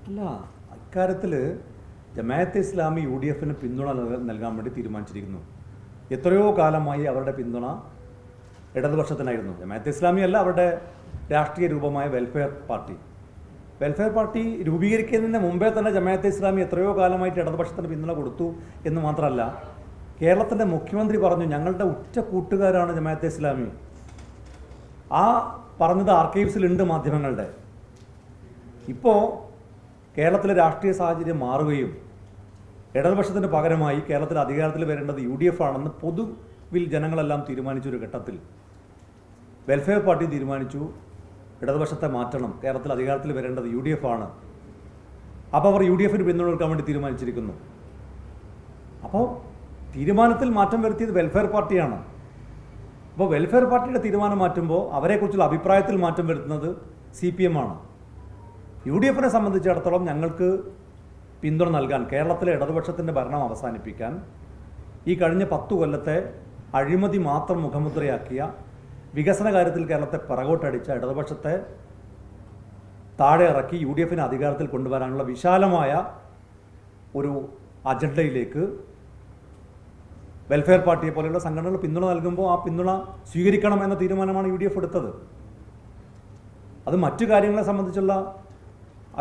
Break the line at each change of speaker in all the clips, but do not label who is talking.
അല്ല, അക്കാര്യത്തിൽ ജമാഅത്തെ ഇസ്ലാമി UDF പിന്തുണ നൽകാൻ വേണ്ടി തീരുമാനിച്ചിരിക്കുന്നു. എത്രയോ കാലമായി അവരുടെ പിന്തുണ ഇടതുപക്ഷത്തിനായിരുന്നു. ജമാഅത്തെ ഇസ്ലാമി അല്ല, അവരുടെ രാഷ്ട്രീയ രൂപമായ വെൽഫെയർ പാർട്ടി രൂപീകരിക്കുന്നതിന് മുമ്പേ തന്നെ ജമാഅത്തെ ഇസ്ലാമി എത്രയോ കാലമായിട്ട് ഇടതുപക്ഷത്തിന് പിന്തുണ കൊടുത്തു എന്ന് മാത്രമല്ല, കേരളത്തിൻ്റെ മുഖ്യമന്ത്രി പറഞ്ഞു ഞങ്ങളുടെ ഉറ്റ കൂട്ടുകാരാണ് ജമാഅത്തെ ഇസ്ലാമി. ആ പറഞ്ഞത് ആർക്കൈവ്സിലുണ്ട് മാധ്യമങ്ങളുടെ. ഇപ്പോൾ കേരളത്തിലെ രാഷ്ട്രീയ സാഹചര്യം മാറുകയും ഇടതുപക്ഷത്തിന് പകരമായി കേരളത്തിൽ അധികാരത്തിൽ വരേണ്ടത് UDF ആണെന്ന് പൊതുവിൽ ജനങ്ങളെല്ലാം തീരുമാനിച്ചൊരു ഘട്ടത്തിൽ വെൽഫെയർ പാർട്ടി തീരുമാനിച്ചു ഇടതുപക്ഷത്തെ മാറ്റണം, കേരളത്തിൽ അധികാരത്തിൽ വരേണ്ടത് UDF ആണ്. അപ്പോൾ അവർ UDF പിന്തുണ കൊടുക്കാൻ വേണ്ടി തീരുമാനിച്ചിരിക്കുന്നു. അപ്പോൾ തീരുമാനത്തിൽ മാറ്റം വരുത്തിയത് വെൽഫെയർ പാർട്ടിയാണ്. അപ്പോൾ വെൽഫെയർ പാർട്ടിയുടെ തീരുമാനം മാറ്റുമ്പോൾ അവരെക്കുറിച്ചുള്ള അഭിപ്രായത്തിൽ മാറ്റം വരുത്തുന്നത് CPM ആണ്. UDF സംബന്ധിച്ചിടത്തോളം ഞങ്ങൾക്ക് പിന്തുണ നൽകാൻ, കേരളത്തിലെ ഇടതുപക്ഷത്തിൻ്റെ ഭരണം അവസാനിപ്പിക്കാൻ, ഈ കഴിഞ്ഞ 10 കൊല്ലത്തെ അഴിമതി മാത്രം മുഖമുദ്രയാക്കിയ, വികസന കാര്യത്തിൽ കേരളത്തെ പിറകോട്ടടിച്ച ഇടതുപക്ഷത്തെ താഴെ ഇറക്കി UDF അധികാരത്തിൽ കൊണ്ടുവരാനുള്ള വിശാലമായ ഒരു അജണ്ടയിലേക്ക് വെൽഫെയർ പാർട്ടിയെ പോലെയുള്ള സംഘടനകൾ പിന്തുണ നൽകുമ്പോൾ ആ പിന്തുണ സ്വീകരിക്കണം എന്ന തീരുമാനമാണ് UDF എടുത്തത്. അത് മറ്റു കാര്യങ്ങളെ സംബന്ധിച്ചുള്ള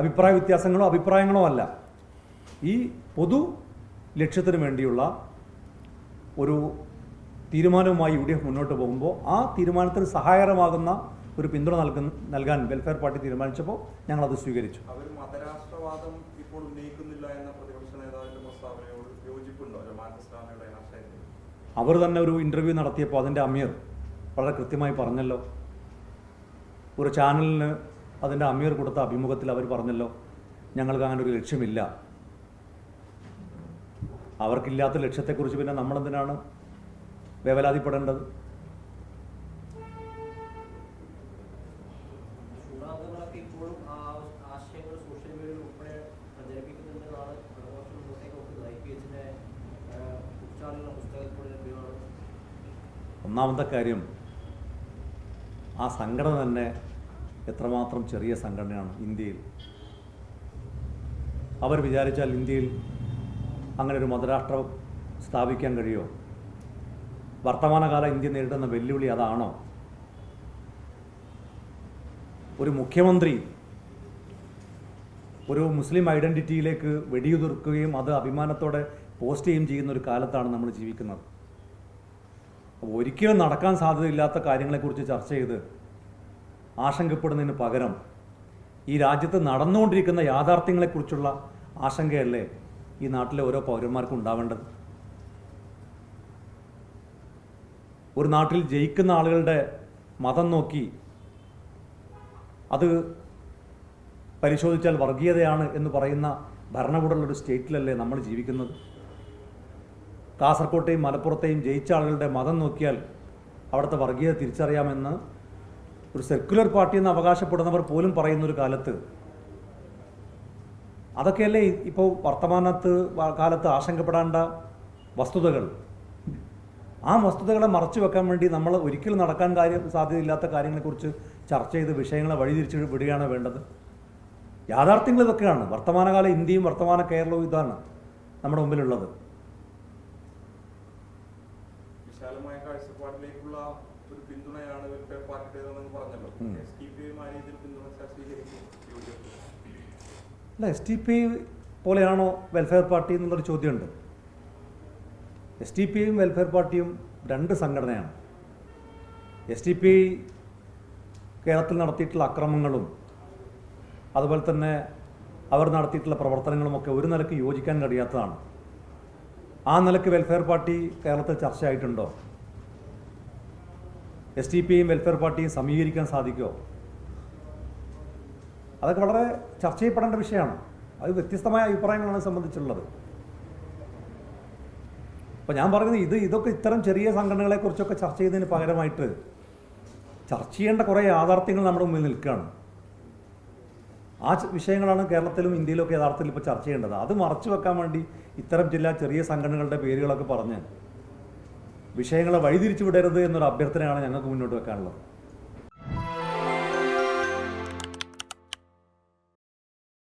അഭിപ്രായ വ്യത്യാസങ്ങളോ അഭിപ്രായങ്ങളോ അല്ല. ഈ പൊതു ലക്ഷ്യത്തിന് വേണ്ടിയുള്ള ഒരു തീരുമാനവുമായി UDF മുന്നോട്ട് പോകുമ്പോൾ ആ തീരുമാനത്തിന് സഹായകരമാകുന്ന ഒരു പിന്തുണ നൽകാൻ വെൽഫെയർ പാർട്ടി തീരുമാനിച്ചപ്പോൾ ഞങ്ങളത് സ്വീകരിച്ചു.
മതരാഷ്ട്രവാദം ഇപ്പോൾ ഉന്നയിക്കുന്നില്ല എന്ന പ്രതിപക്ഷ നേതാവിന്റെ പ്രസ്താവനയോട് യോജിപ്പുണ്ടോ ജമാഅത്തെ ഇസ്ലാമിയുടെ ആശയത്തിൽ?
അവർ തന്നെ ഒരു ഇൻ്റർവ്യൂ നടത്തിയപ്പോൾ അതിൻ്റെ അമീർ വളരെ കൃത്യമായി പറഞ്ഞല്ലോ. ഒരു ചാനലിന് അതിൻ്റെ അമീർ കൊടുത്ത അഭിമുഖത്തിൽ അവർ പറഞ്ഞല്ലോ, ഞങ്ങൾക്ക് അങ്ങനെ ഒരു ലക്ഷ്യമില്ല. അവർക്കില്ലാത്ത ലക്ഷ്യത്തെക്കുറിച്ച് പിന്നെ നമ്മളെന്തിനാണ് വേവലാതിപ്പെടേണ്ടത്? ഒന്നാമത്തെ കാര്യം, ആ സംഘടന തന്നെ എത്രമാത്രം ചെറിയ സംഘടനയാണ് ഇന്ത്യയിൽ. അവർ വിചാരിച്ചാൽ ഇന്ത്യയിൽ അങ്ങനെ ഒരു മതരാഷ്ട്രം സ്ഥാപിക്കാൻ കഴിയുമോ? വർത്തമാനകാല ഇന്ത്യ നേരിടുന്ന വെല്ലുവിളി അതാണോ? ഒരു മുഖ്യമന്ത്രി ഒരു മുസ്ലിം ഐഡൻറ്റിറ്റിയിലേക്ക് വെടിയുതിർക്കുകയും അത് അഭിമാനത്തോടെ പോസ്റ്റ് ചെയ്യുകയും ചെയ്യുന്ന ഒരു കാലത്താണ് നമ്മൾ ജീവിക്കുന്നത്. ഒരിക്കലും നടക്കാൻ സാധ്യതയില്ലാത്ത കാര്യങ്ങളെക്കുറിച്ച് ചർച്ച ചെയ്ത് ആശങ്കപ്പെടുന്നതിന് പകരം ഈ രാജ്യത്ത് നടന്നുകൊണ്ടിരിക്കുന്ന യാഥാർത്ഥ്യങ്ങളെക്കുറിച്ചുള്ള ആശങ്കയല്ലേ ഈ നാട്ടിലെ ഓരോ പൗരന്മാർക്കും ഉണ്ടാവേണ്ടത്? ഒരു നാട്ടിൽ ജയിക്കുന്ന ആളുകളുടെ മതം നോക്കി അത് പരിശോധിച്ചാൽ വർഗീയതയാണ് എന്ന് പറയുന്ന ഭരണകൂടമുള്ളൊരു സ്റ്റേറ്റിലല്ലേ നമ്മൾ ജീവിക്കുന്നത്? കാസർകോട്ടെയും മലപ്പുറത്തെയും ജയിച്ച ആളുകളുടെ മതം നോക്കിയാൽ അവിടുത്തെ വർഗീയത തിരിച്ചറിയാമെന്ന് ഒരു സെക്യുലർ പാർട്ടി എന്ന് അവകാശപ്പെടുന്നവർ പോലും പറയുന്നൊരു കാലത്ത് അതൊക്കെയല്ലേ ഇപ്പോൾ കാലത്ത് ആശങ്കപ്പെടേണ്ട വസ്തുതകൾ. ആ വസ്തുതകളെ മറച്ചു വെക്കാൻ വേണ്ടി നമ്മൾ ഒരിക്കലും നടക്കാൻ സാധ്യതയില്ലാത്ത കാര്യങ്ങളെക്കുറിച്ച് ചർച്ച ചെയ്ത് വിഷയങ്ങളെ വഴിതിരിച്ച് വിടുകയാണ് വേണ്ടത്. യാഥാർത്ഥ്യങ്ങൾ ഇതൊക്കെയാണ്. വർത്തമാനകാല ഇന്ത്യയും വർത്തമാന കേരളവും ഇതാണ് നമ്മുടെ മുമ്പിലുള്ളത്.
വിശാലമായ കാഴ്ചപ്പാടിലേക്കുള്ള ഒരു പിന്തുണയാണ് വെൽഫെയർ പാർട്ടിയുടേതെന്ന് പറഞ്ഞല്ലോ.
അല്ല, STP പോലെയാണോ വെൽഫെയർ പാർട്ടി എന്നുള്ളൊരു ചോദ്യമുണ്ട്. STPയും വെൽഫെയർ പാർട്ടിയും രണ്ട് സംഘടനയാണ്. STP കേരളത്തിൽ നടത്തിയിട്ടുള്ള അക്രമങ്ങളും അതുപോലെ തന്നെ അവർ നടത്തിയിട്ടുള്ള പ്രവർത്തനങ്ങളുമൊക്കെ ഒരു നിലയ്ക്ക് യോജിക്കാൻ കഴിയാത്തതാണ്. ആ നിലയ്ക്ക് വെൽഫെയർ പാർട്ടി കേരളത്തിൽ ചർച്ചയായിട്ടുണ്ടോ? STPയും വെൽഫെയർ പാർട്ടിയും സമീകരിക്കാൻ സാധിക്കുമോ? അതൊക്കെ വളരെ ചർച്ച ചെയ്യപ്പെടേണ്ട വിഷയമാണ്. അത് വ്യത്യസ്തമായ അഭിപ്രായങ്ങളാണ് സംബന്ധിച്ചുള്ളത്. അപ്പോൾ ഞാൻ പറയുന്നത് ഇതൊക്കെ ഇത്തരം ചെറിയ സംഘടനകളെക്കുറിച്ചൊക്കെ ചർച്ച ചെയ്തതിന് പകരമായിട്ട് ചർച്ച ചെയ്യേണ്ട കുറേ യാഥാർത്ഥ്യങ്ങൾ നമ്മുടെ മുമ്പിൽ നിൽക്കുകയാണ്. ആ വിഷയങ്ങളാണ് കേരളത്തിലും ഇന്ത്യയിലൊക്കെ യഥാർത്ഥത്തിൽ ഇപ്പോൾ ചർച്ച ചെയ്യേണ്ടത്. അത് മറച്ചു വെക്കാൻ വേണ്ടി ഇത്തരം ചെറിയ സംഘടനകളുടെ പേരുകളൊക്കെ പറഞ്ഞ് വിഷയങ്ങളെ വഴിതിരിച്ചു വിടരുത് എന്നൊരു അഭ്യർത്ഥനയാണ് ഞങ്ങൾക്ക് മുന്നോട്ട് വെക്കാനുള്ളത്.